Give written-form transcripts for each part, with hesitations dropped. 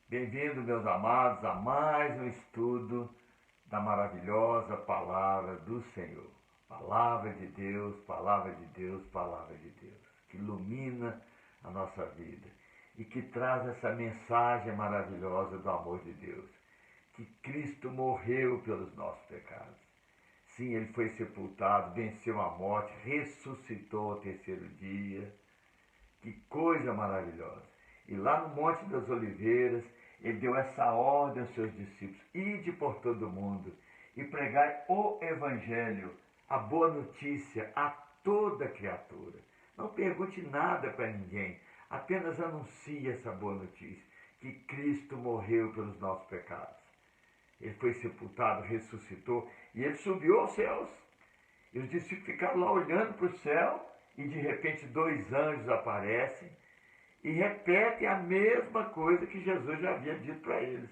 Bem-vindo, meus amados, a mais um estudo da maravilhosa palavra do Senhor. Palavra de Deus, palavra de Deus, palavra de Deus, que ilumina a nossa vida e que traz essa mensagem maravilhosa do amor de Deus, que Cristo morreu pelos nossos pecados. Sim, ele foi sepultado, venceu a morte, ressuscitou ao terceiro dia. Que coisa maravilhosa! E lá no Monte das Oliveiras, ele deu essa ordem aos seus discípulos: ide por todo o mundo e pregai o Evangelho, a boa notícia a toda criatura. Não pergunte nada para ninguém, apenas anuncie essa boa notícia, que Cristo morreu pelos nossos pecados. Ele foi sepultado, ressuscitou e ele subiu aos céus. E os discípulos ficaram lá olhando para o céu e de repente dois anjos aparecem e repetem a mesma coisa que Jesus já havia dito para eles.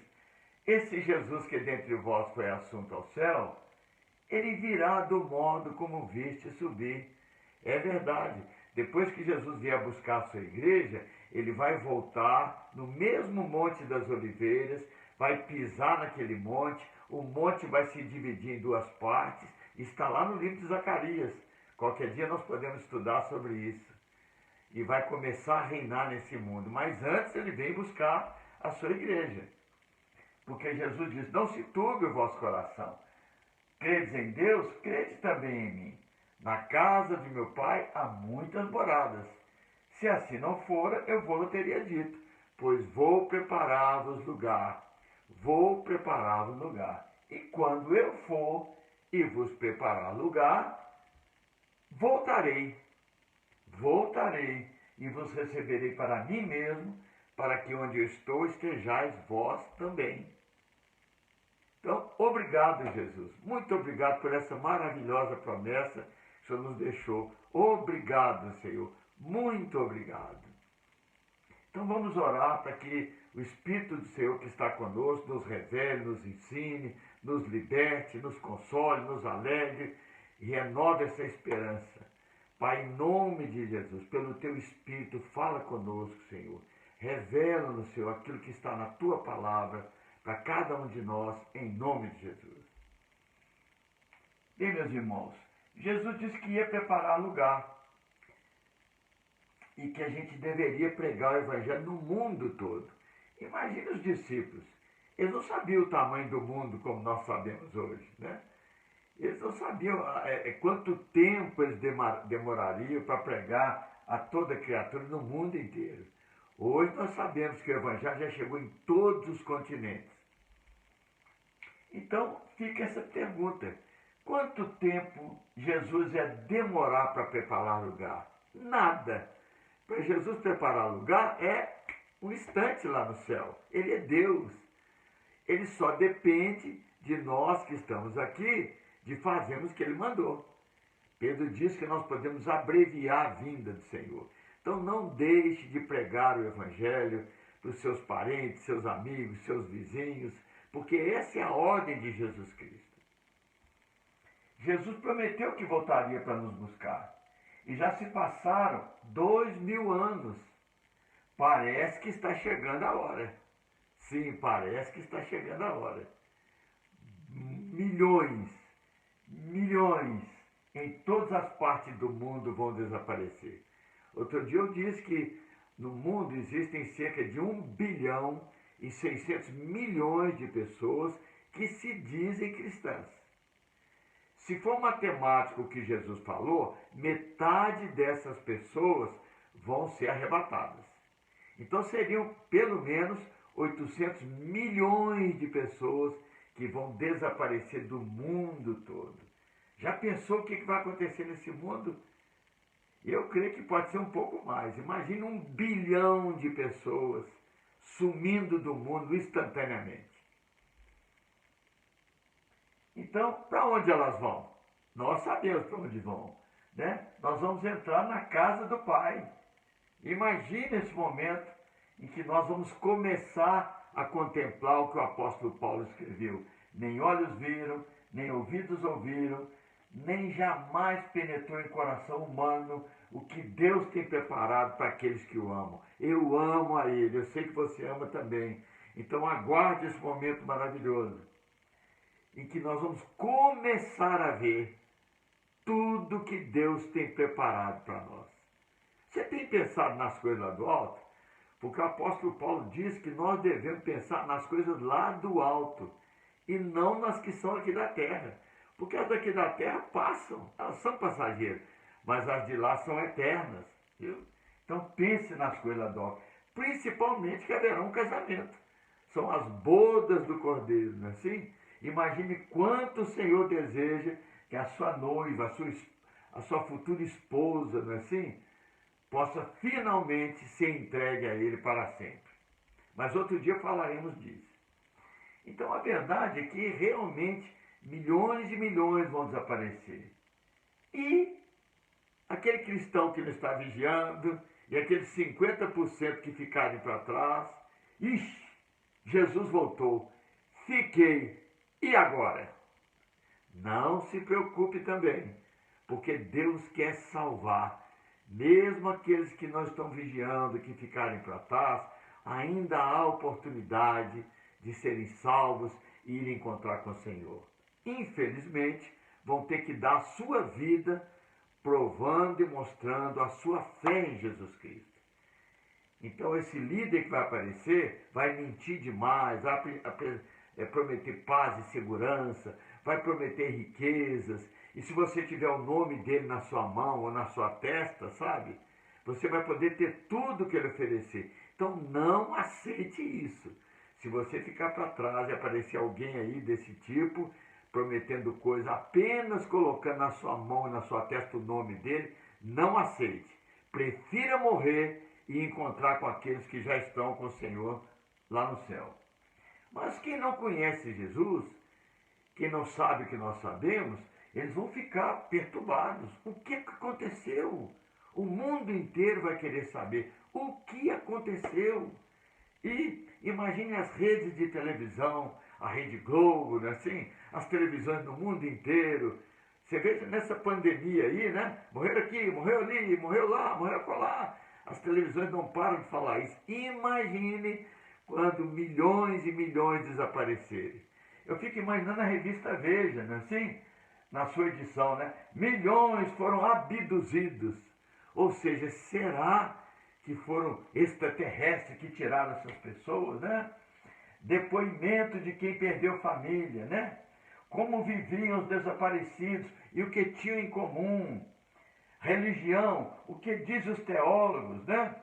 Esse Jesus que dentre vós foi assunto ao céu, ele virá do modo como viste subir. É verdade. Depois que Jesus vier buscar a sua igreja, ele vai voltar no mesmo Monte das Oliveiras, vai pisar naquele monte, o monte vai se dividir em duas partes, está lá no livro de Zacarias. Qualquer dia nós podemos estudar sobre isso. E vai começar a reinar nesse mundo. Mas antes ele vem buscar a sua igreja. Porque Jesus diz: não se turbe o vosso coração. Credes em Deus, crede também em mim. Na casa de meu pai há muitas moradas. Se assim não fora, eu vou-lo teria dito, pois vou preparar-vos lugar. Vou preparar-vos lugar. E quando eu for e vos preparar lugar, voltarei e vos receberei para mim mesmo, para que onde eu estou estejais vós também. Então, obrigado, Jesus. Muito obrigado por essa maravilhosa promessa que o Senhor nos deixou. Obrigado, Senhor. Muito obrigado. Então vamos orar para que o Espírito do Senhor que está conosco nos revele, nos ensine, nos liberte, nos console, nos alegre e renove essa esperança. Pai, em nome de Jesus, pelo Teu Espírito, fala conosco, Senhor. Revela-nos, Senhor, aquilo que está na Tua palavra para cada um de nós, em nome de Jesus. Bem, meus irmãos, Jesus disse que ia preparar lugar e que a gente deveria pregar o Evangelho no mundo todo. Imagine os discípulos. Eles não sabiam o tamanho do mundo como nós sabemos hoje, né? Eles não sabiam quanto tempo eles demorariam para pregar a toda criatura no mundo inteiro. Hoje nós sabemos que o Evangelho já chegou em todos os continentes. Então fica essa pergunta: quanto tempo Jesus ia demorar para preparar lugar? Nada. Para Jesus preparar lugar é um instante lá no céu. Ele é Deus. Ele só depende de nós que estamos aqui, de fazermos o que ele mandou. Pedro diz que nós podemos abreviar a vinda do Senhor. Então não deixe de pregar o Evangelho para os seus parentes, seus amigos, seus vizinhos, porque essa é a ordem de Jesus Cristo. Jesus prometeu que voltaria para nos buscar. E já se passaram 2000 anos. Parece que está chegando a hora. Sim, parece que está chegando a hora. Milhões em todas as partes do mundo vão desaparecer. Outro dia eu disse que no mundo existem cerca de 1,6 bilhão de pessoas que se dizem cristãs. Se for matemático o que Jesus falou, metade dessas pessoas vão ser arrebatadas. Então seriam pelo menos 800 milhões de pessoas que vão desaparecer do mundo todo. Já pensou o que vai acontecer nesse mundo? Eu creio que pode ser um pouco mais. Imagine 1 bilhão de pessoas sumindo do mundo instantaneamente. Então, para onde elas vão? Nós sabemos para onde vão, né? Nós vamos entrar na casa do Pai. Imagine esse momento em que nós vamos começar a contemplar o que o apóstolo Paulo escreveu. Nem olhos viram, nem ouvidos ouviram, nem jamais penetrou em coração humano o que Deus tem preparado para aqueles que o amam. Eu amo a Ele, eu sei que você ama também. Então aguarde esse momento maravilhoso, em que nós vamos começar a ver tudo que Deus tem preparado para nós. Você tem pensado nas coisas lá do alto? Porque o apóstolo Paulo diz que nós devemos pensar nas coisas lá do alto e não nas que são aqui da terra. Porque as daqui da terra passam, elas são passageiras, mas as de lá são eternas. Viu? Então pense nas coisas lá do alto, principalmente que haverá um casamento. São as bodas do Cordeiro, não é assim? Imagine quanto o Senhor deseja que a sua noiva, a sua futura esposa, não é assim? Possa finalmente ser entregue a Ele para sempre. Mas outro dia falaremos disso. Então a verdade é que realmente milhões e milhões vão desaparecer. E aquele cristão que não está vigiando, e aqueles 50% que ficarem para trás, ixi, Jesus voltou, fiquei, e agora? Não se preocupe também, porque Deus quer salvar. Mesmo aqueles que não estão vigiando, que ficarem para trás, ainda há oportunidade de serem salvos e ir encontrar com o Senhor. Infelizmente, vão ter que dar a sua vida provando e mostrando a sua fé em Jesus Cristo. Então esse líder que vai aparecer vai mentir demais, vai prometer paz e segurança, vai prometer riquezas, e se você tiver o nome dele na sua mão ou na sua testa, sabe? Você vai poder ter tudo que ele oferecer. Então não aceite isso. Se você ficar para trás e aparecer alguém aí desse tipo, prometendo coisa, apenas colocando na sua mão e na sua testa o nome dele, não aceite. Prefira morrer e encontrar com aqueles que já estão com o Senhor lá no céu. Mas quem não conhece Jesus, quem não sabe o que nós sabemos, eles vão ficar perturbados. O que aconteceu? O mundo inteiro vai querer saber o que aconteceu. E imagine as redes de televisão, a Rede Globo, né, assim, as televisões no mundo inteiro. Você vê nessa pandemia aí, né? Morreram aqui, morreu ali, morreu lá, morreu lá. As televisões não param de falar isso. Imagine quando milhões e milhões desaparecerem. Eu fico imaginando a revista Veja, né, assim, na sua edição, né? Milhões foram abduzidos. Ou seja, será que foram extraterrestres que tiraram essas pessoas, né? Depoimento de quem perdeu família, né? Como viviam os desaparecidos e o que tinham em comum. Religião, o que dizem os teólogos, né?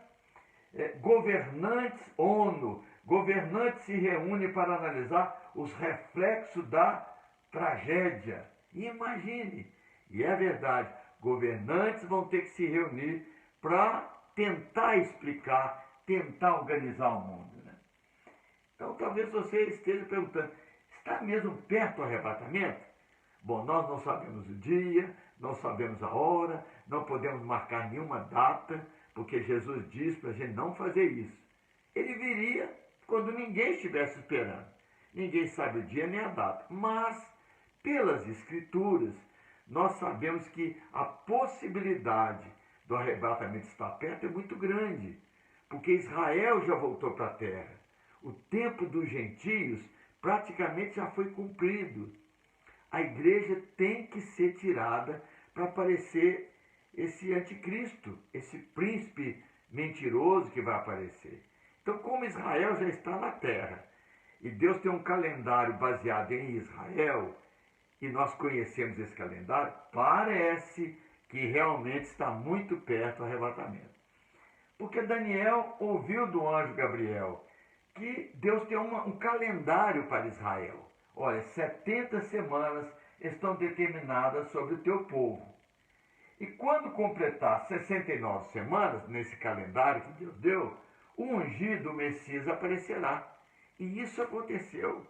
Governantes, ONU, governantes se reúnem para analisar os reflexos da tragédia. Imagine, e é verdade, governantes vão ter que se reunir para tentar explicar, tentar organizar o mundo. Né? Então talvez você esteja perguntando, está mesmo perto do arrebatamento? Bom, nós não sabemos o dia, não sabemos a hora, não podemos marcar nenhuma data, porque Jesus diz para a gente não fazer isso. Ele viria quando ninguém estivesse esperando. Ninguém sabe o dia nem a data. Mas, pelas Escrituras, nós sabemos que a possibilidade do arrebatamento estar perto é muito grande, porque Israel já voltou para a terra. O tempo dos gentios praticamente já foi cumprido. A igreja tem que ser tirada para aparecer esse anticristo, esse príncipe mentiroso que vai aparecer. Então, como Israel já está na terra, e Deus tem um calendário baseado em Israel, e nós conhecemos esse calendário, parece que realmente está muito perto do arrebatamento. Porque Daniel ouviu do anjo Gabriel que Deus tem um calendário para Israel. Olha, 70 semanas estão determinadas sobre o teu povo. E quando completar 69 semanas, nesse calendário que Deus deu, o ungido, o Messias, aparecerá. E isso aconteceu.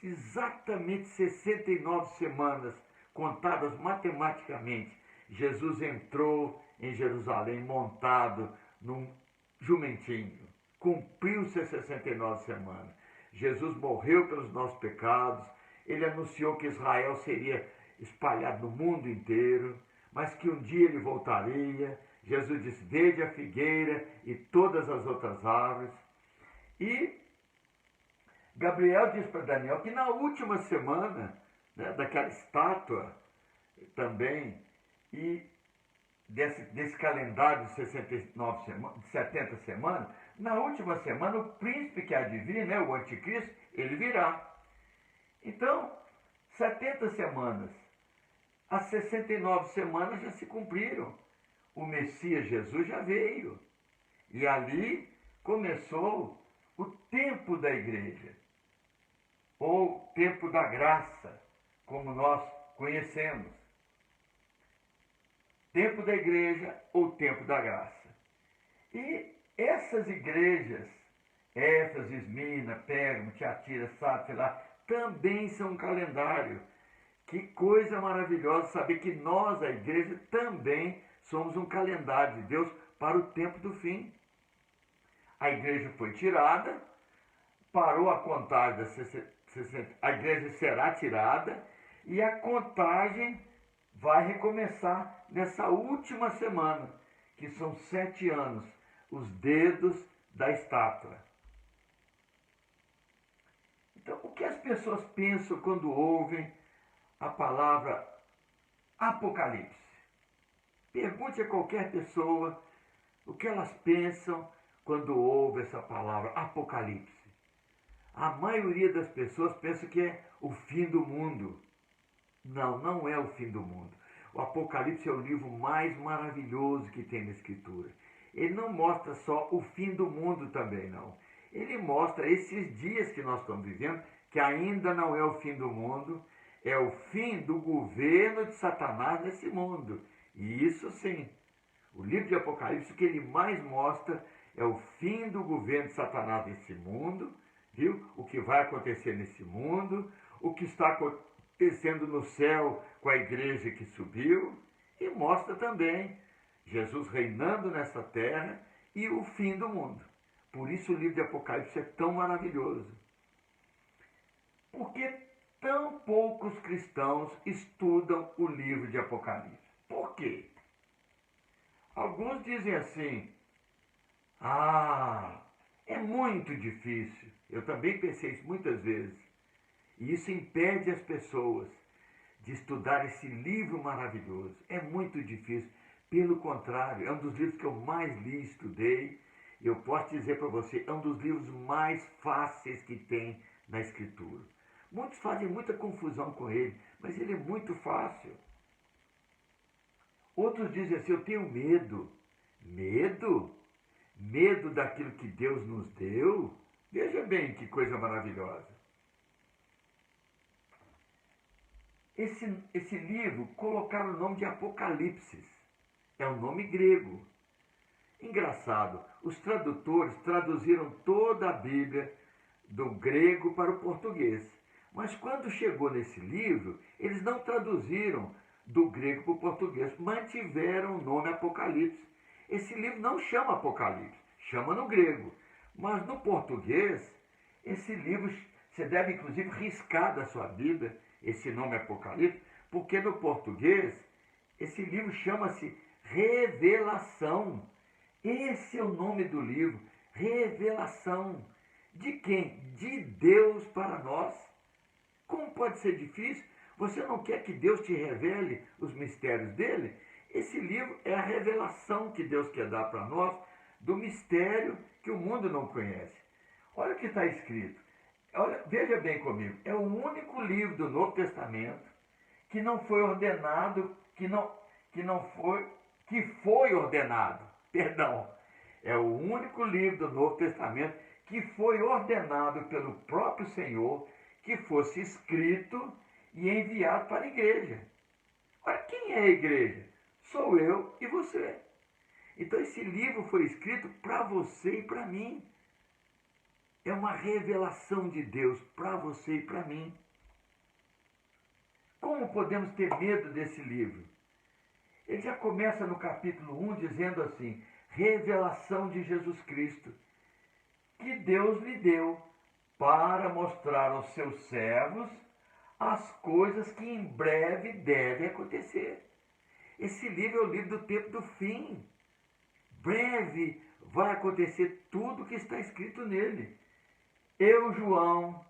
Exatamente 69 semanas, contadas matematicamente, Jesus entrou em Jerusalém montado num jumentinho. Cumpriu-se as 69 semanas. Jesus morreu pelos nossos pecados. Ele anunciou que Israel seria espalhado no mundo inteiro, mas que um dia ele voltaria. Jesus disse, vede a figueira e todas as outras árvores. E Gabriel diz para Daniel que na última semana, né, daquela estátua também, e desse calendário de 69 semanas, de 70 semanas, na última semana o príncipe que há de vir, né, o anticristo, ele virá. Então, 70 semanas, as 69 semanas já se cumpriram. O Messias Jesus já veio. E ali começou o tempo da igreja, ou tempo da graça, como nós conhecemos. Tempo da igreja ou tempo da graça. E essas igrejas, Éfeso, Esmirna, Pérgamo, Tiatira, Sardes, lá, também são um calendário. Que coisa maravilhosa saber que nós, a igreja, também somos um calendário de Deus para o tempo do fim. A igreja foi tirada, parou a contagem, a igreja será tirada e a contagem vai recomeçar nessa última semana, que são 7 anos, os dedos da estátua. Então, o que as pessoas pensam quando ouvem a palavra Apocalipse? Pergunte a qualquer pessoa o que elas pensam quando ouvem essa palavra Apocalipse. A maioria das pessoas pensa que é o fim do mundo. Não, não é o fim do mundo. O Apocalipse é o livro mais maravilhoso que tem na Escritura. Ele não mostra só o fim do mundo também, não. Ele mostra esses dias que nós estamos vivendo, que ainda não é o fim do mundo, é o fim do governo de Satanás nesse mundo. E isso sim, o livro de Apocalipse, o que ele mais mostra é o fim do governo de Satanás nesse mundo, viu? O que vai acontecer nesse mundo, o que está acontecendo no céu com a igreja que subiu, e mostra também Jesus reinando nessa terra e o fim do mundo. Por isso o livro de Apocalipse é tão maravilhoso. Por que tão poucos cristãos estudam o livro de Apocalipse? Por quê? Alguns dizem assim: é muito difícil. Eu também pensei isso muitas vezes. E isso impede as pessoas de estudar esse livro maravilhoso. É muito difícil. Pelo contrário, é um dos livros que eu mais li e estudei. Eu posso dizer para você, é um dos livros mais fáceis que tem na Escritura. Muitos fazem muita confusão com ele, mas ele é muito fácil. Outros dizem assim: eu tenho medo. Medo? Medo daquilo que Deus nos deu? Veja bem que coisa maravilhosa. Esse livro colocaram o nome de Apocalipse. É um nome grego. Engraçado, os tradutores traduziram toda a Bíblia do grego para o português. Mas quando chegou nesse livro, eles não traduziram do grego para o português, mantiveram o nome Apocalipse. Esse livro não chama Apocalipse, chama no grego. Mas no português, esse livro, você deve inclusive riscar da sua Bíblia esse nome Apocalipse, porque no português, esse livro chama-se Revelação. Esse é o nome do livro, Revelação. De quem? De Deus para nós. Como pode ser difícil? Você não quer que Deus te revele os mistérios dele? Esse livro é a revelação que Deus quer dar para nós do mistério que o mundo não conhece. Olha o que está escrito. Olha, veja bem comigo. É o único livro do Novo Testamento que não foi ordenado, que foi ordenado. Perdão. É o único livro do Novo Testamento que foi ordenado pelo próprio Senhor que fosse escrito e enviado para a igreja. Olha, quem é a igreja? Sou eu e você. Então esse livro foi escrito para você e para mim. É uma revelação de Deus para você e para mim. Como podemos ter medo desse livro? Ele já começa no capítulo 1 dizendo assim: revelação de Jesus Cristo, que Deus lhe deu para mostrar aos seus servos as coisas que em breve devem acontecer. Esse livro é o livro do tempo do fim. Breve vai acontecer tudo o que está escrito nele. Eu, João,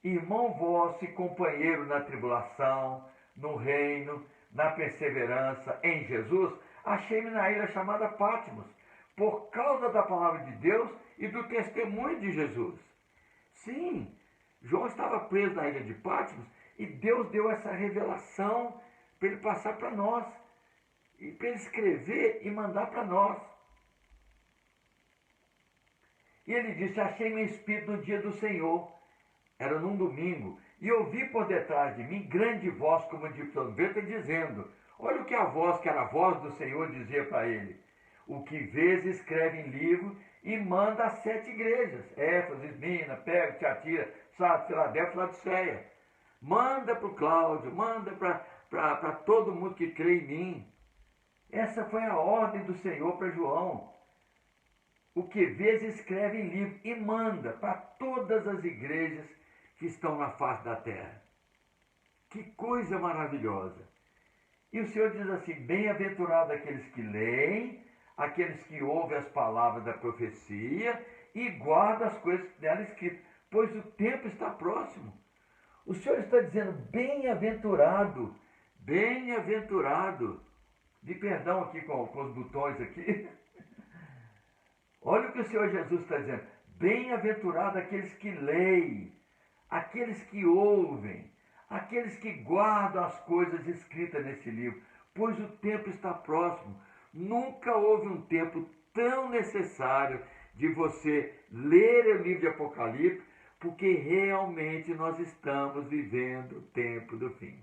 irmão vosso e companheiro na tribulação, no reino, na perseverança em Jesus, achei-me na ilha chamada Patmos, por causa da palavra de Deus e do testemunho de Jesus. Sim, João estava preso na ilha de Patmos e Deus deu essa revelação para ele passar para nós, e para ele escrever e mandar para nós. E ele disse: achei meu espírito no dia do Senhor, era num domingo, e ouvi por detrás de mim grande voz como de trombeta dizendo, olha o que a voz, que era a voz do Senhor, dizia para ele: o que vês escreve em livro e manda às 7 igrejas, Éfeso, Esmirna, Pérgamo, Tiatira, Sardes, Filadélfia, Laodiceia. Manda para o Cláudio, manda para todo mundo que crê em mim. Essa foi a ordem do Senhor para João. O que vês escreve em livro e manda para todas as igrejas que estão na face da terra. Que coisa maravilhosa! E o Senhor diz assim: bem-aventurados aqueles que leem, aqueles que ouvem as palavras da profecia e guardam as coisas dela escritas, pois o tempo está próximo. O Senhor está dizendo: bem-aventurado, bem-aventurado. De perdão aqui com os botões aqui. Olha o que o Senhor Jesus está dizendo. Bem-aventurado aqueles que leem, aqueles que ouvem, aqueles que guardam as coisas escritas nesse livro, pois o tempo está próximo. Nunca houve um tempo tão necessário de você ler o livro de Apocalipse, porque realmente nós estamos vivendo o tempo do fim.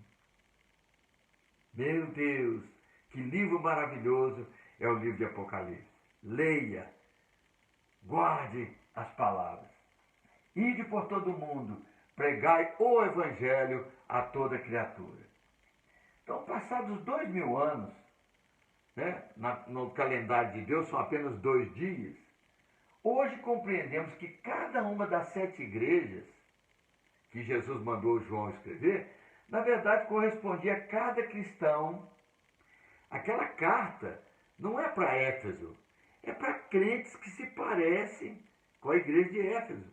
Meu Deus, que livro maravilhoso é o livro de Apocalipse. Leia, guarde as palavras. Ide por todo o mundo, pregai o evangelho a toda criatura. Então, passados 2000 anos, né, no calendário de Deus são apenas 2 dias, hoje compreendemos que cada uma das 7 igrejas que Jesus mandou João escrever, na verdade correspondia a cada cristão. Aquela carta não é para Éfeso, é para crentes que se parecem com a igreja de Éfeso.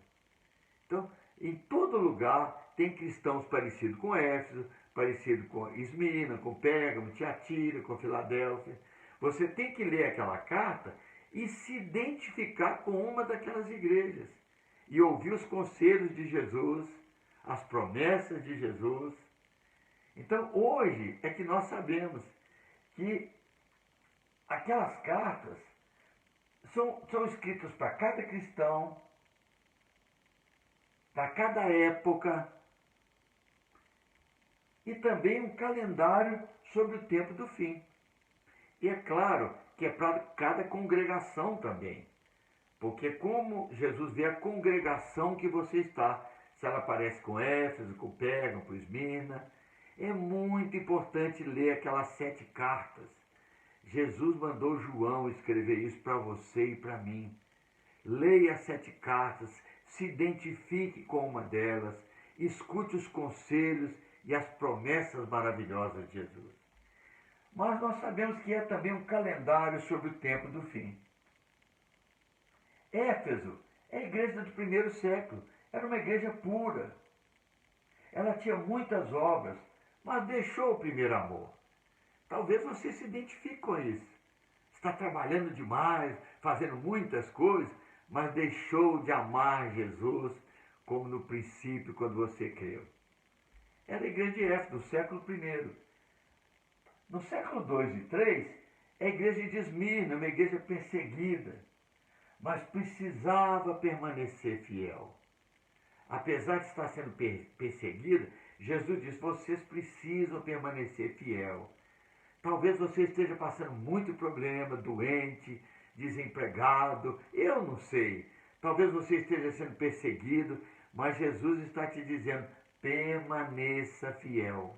Então, em todo lugar tem cristãos parecidos com Éfeso, parecidos com Esmirna, com Pérgamo, Tiatira, com Filadélfia. Você tem que ler aquela carta e se identificar com uma daquelas igrejas e ouvir os conselhos de Jesus, as promessas de Jesus. Então, hoje é que nós sabemos que aquelas cartas são escritas para cada cristão, para cada época, e também um calendário sobre o tempo do fim. E é claro que é para cada congregação também, porque como Jesus vê a congregação que você está, se ela parece com Éfeso, com Pérgamo, com Esmirna, é muito importante ler aquelas 7 cartas. Jesus mandou João escrever isso para você e para mim. Leia as 7 cartas, se identifique com uma delas, escute os conselhos e as promessas maravilhosas de Jesus. Mas nós sabemos que é também um calendário sobre o tempo do fim. Éfeso é a igreja do primeiro século, era uma igreja pura. Ela tinha muitas obras, mas deixou o primeiro amor. Talvez você se identifique com isso. Está trabalhando demais, fazendo muitas coisas, mas deixou de amar Jesus como no princípio, quando você creu. Era a igreja de Éfeso, do século I. No século II e III, é a igreja de Esmirna, uma igreja perseguida, mas precisava permanecer fiel. Apesar de estar sendo perseguida, Jesus disse: vocês precisam permanecer fiel. Talvez você esteja passando muito problema, doente, desempregado, eu não sei. Talvez você esteja sendo perseguido, mas Jesus está te dizendo: permaneça fiel.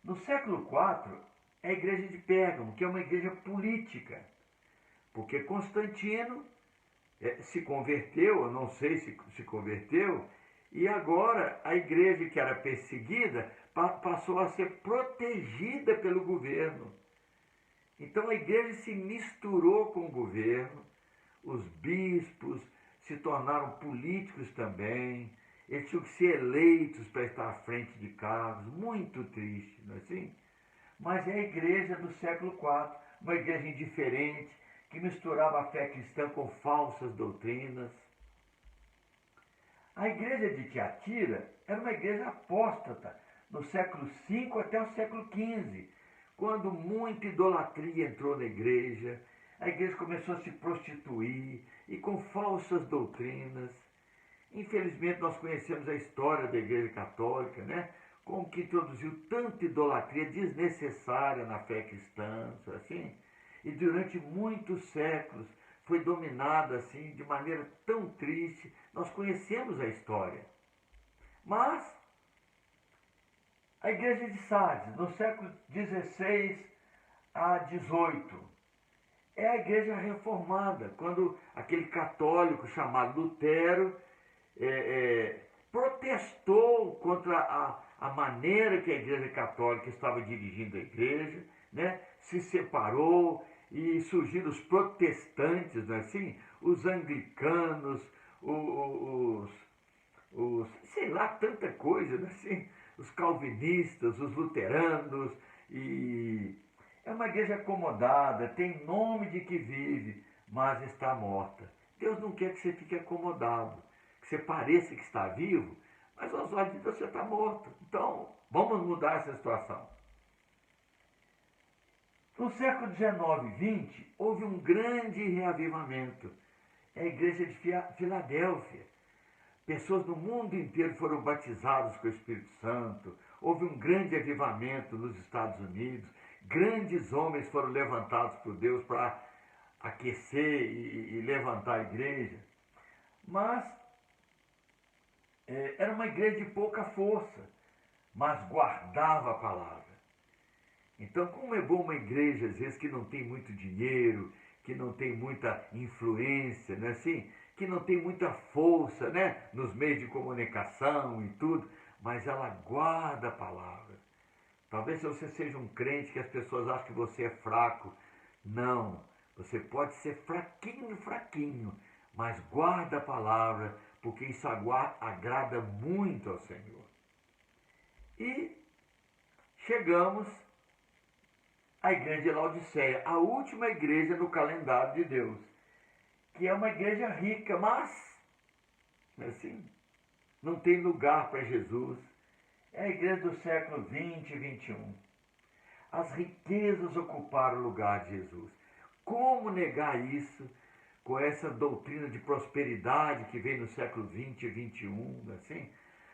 No século IV, é a igreja de Pérgamo, que é uma igreja política, porque Constantino se converteu, eu não sei se converteu, e agora a igreja que era perseguida passou a ser protegida pelo governo. Então a igreja se misturou com o governo, os bispos se tornaram políticos também, eles tinham que ser eleitos para estar à frente de cargos, muito triste, não é assim? Mas é a igreja do século IV, uma igreja indiferente, que misturava a fé cristã com falsas doutrinas. A igreja de Tiatira era uma igreja apóstata, no século V até o século XV, quando muita idolatria entrou na igreja, a igreja começou a se prostituir e com falsas doutrinas. Infelizmente, nós conhecemos a história da Igreja Católica, né? Como que introduziu tanta idolatria desnecessária na fé cristã, assim, e durante muitos séculos foi dominada assim de maneira tão triste. Nós conhecemos a história. Mas a Igreja de Sardes, no século XVI a XVIII, é a igreja reformada, quando aquele católico chamado Lutero protestou contra a maneira que a igreja católica estava dirigindo a igreja, né? Se separou e surgiram os protestantes, não é assim? Os anglicanos, sei lá, tanta coisa, não é assim? Os calvinistas, os luteranos, e é uma igreja acomodada, tem nome de que vive, mas está morta. Deus não quer que você fique acomodado, que você pareça que está vivo, mas aos olhos de Deus você está morto. Então, vamos mudar essa situação. No século XIX e XX, houve um grande reavivamento. É a igreja de Filadélfia. Pessoas do mundo inteiro foram batizadas com o Espírito Santo. Houve um grande avivamento nos Estados Unidos. Grandes homens foram levantados por Deus para aquecer e levantar a igreja. Mas era uma igreja de pouca força, mas guardava a palavra. Então, como é bom uma igreja, às vezes, que não tem muito dinheiro, que não tem muita influência, né, assim, que não tem muita força, né, nos meios de comunicação e tudo, mas ela guarda a palavra. Talvez você seja um crente que as pessoas acham que você é fraco. Não, você pode ser fraquinho, mas guarda a palavra, porque isso agrada muito ao Senhor. E chegamos à igreja de Laodiceia, a última igreja no calendário de Deus, que é uma igreja rica, mas assim, não tem lugar para Jesus. É a igreja do século XX e XXI. As riquezas ocuparam o lugar de Jesus. Como negar isso com essa doutrina de prosperidade que veio no século XX e XXI? Assim?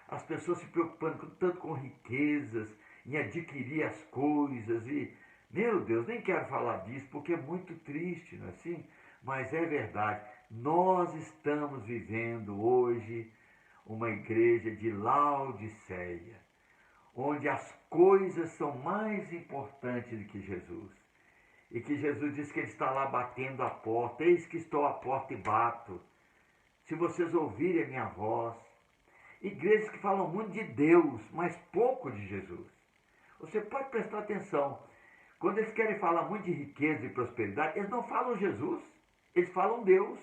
As pessoas se preocupando tanto com riquezas, em adquirir as coisas e, meu Deus, nem quero falar disso porque é muito triste, não é assim? Mas é verdade, nós estamos vivendo hoje uma igreja de Laodiceia, onde as coisas são mais importantes do que Jesus. E que Jesus diz que ele está lá batendo a porta. Eis que estou à porta e bato. Se vocês ouvirem a minha voz. Igrejas que falam muito de Deus, mas pouco de Jesus. Você pode prestar atenção. Quando eles querem falar muito de riqueza e prosperidade, eles não falam Jesus, eles falam Deus.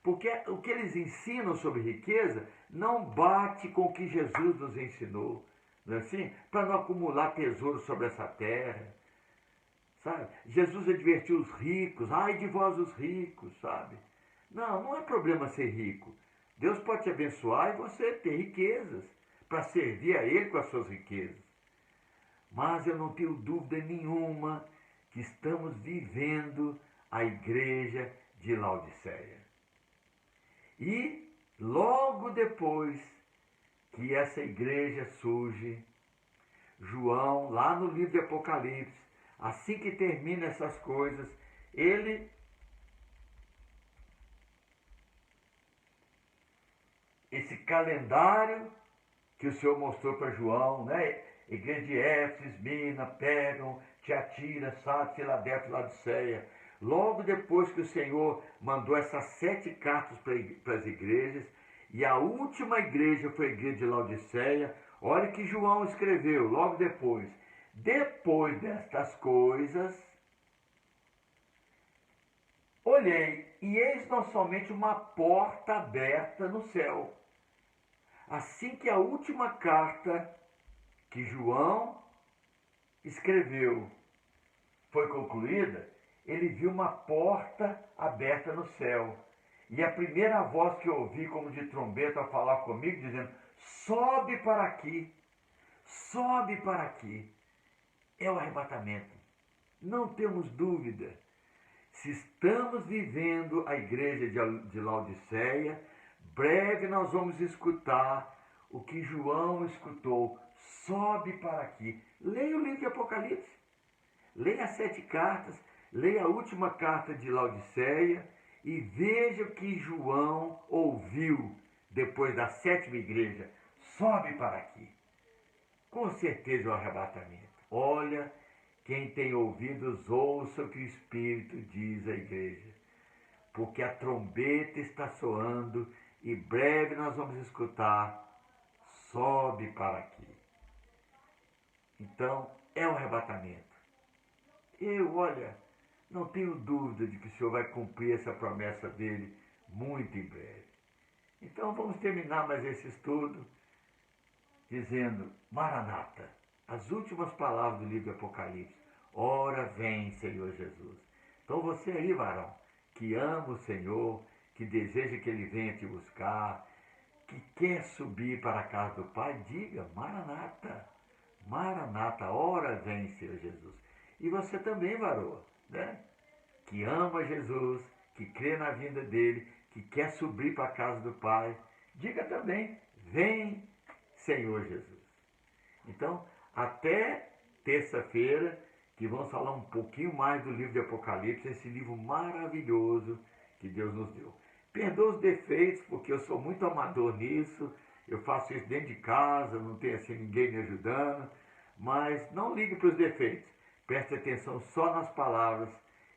Porque o que eles ensinam sobre riqueza não bate com o que Jesus nos ensinou. Não é assim? Para não acumular tesouro sobre essa terra. Sabe? Jesus advertiu os ricos. Ai de vós os ricos, sabe? Não, não é problema ser rico. Deus pode te abençoar e você ter riquezas para servir a Ele com as suas riquezas. Mas eu não tenho dúvida nenhuma que estamos vivendo a igreja de Laodiceia. E logo depois que essa igreja surge, João, lá no livro de Apocalipse, assim que termina essas coisas, esse calendário que o Senhor mostrou para João, né? Igreja de Éfeso, Esmirna, Pérgamo, Tiatira, Sardes, Filadélfia, Laodiceia. Logo depois que o Senhor mandou essas 7 cartas para as igrejas, e a última igreja foi a igreja de Laodiceia, olha que João escreveu logo depois. Depois destas coisas, olhei e eis não somente uma porta aberta no céu. Assim que a última carta que João escreveu foi concluída, ele viu uma porta aberta no céu. E a primeira voz que eu ouvi, como de trombeta, a falar comigo, dizendo: sobe para aqui, sobe para aqui. É o arrebatamento. Não temos dúvida. Se estamos vivendo a igreja de Laodiceia, breve nós vamos escutar o que João escutou. Sobe para aqui. Leia o livro de Apocalipse. Leia as 7 cartas. Leia a última carta de Laodiceia e veja o que João ouviu depois da 7ª igreja. Sobe para aqui. Com certeza é o arrebatamento. Olha, quem tem ouvidos, ouça o que o Espírito diz à igreja. Porque a trombeta está soando e breve nós vamos escutar: sobe para aqui. Então, é o arrebatamento. Olha, não tenho dúvida de que o Senhor vai cumprir essa promessa dele muito em breve. Então, vamos terminar mais esse estudo dizendo: Maranata, as últimas palavras do livro de Apocalipse. Ora vem, Senhor Jesus. Então você aí, varão, que ama o Senhor, que deseja que Ele venha te buscar, que quer subir para a casa do Pai, diga: Maranata, Maranata, ora vem, Senhor Jesus. E você também, varoa, né? Que ama Jesus, que crê na vinda dele, que quer subir para a casa do Pai, diga também: vem, Senhor Jesus. Então, até terça-feira, que vamos falar um pouquinho mais do livro de Apocalipse, esse livro maravilhoso que Deus nos deu. Perdoa os defeitos, porque eu sou muito amador nisso, eu faço isso dentro de casa, não tem assim ninguém me ajudando, mas não ligue para os defeitos, preste atenção só nas palavras,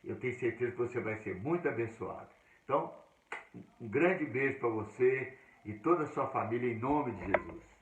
eu tenho certeza que você vai ser muito abençoado. Então, um grande beijo para você e toda a sua família, em nome de Jesus.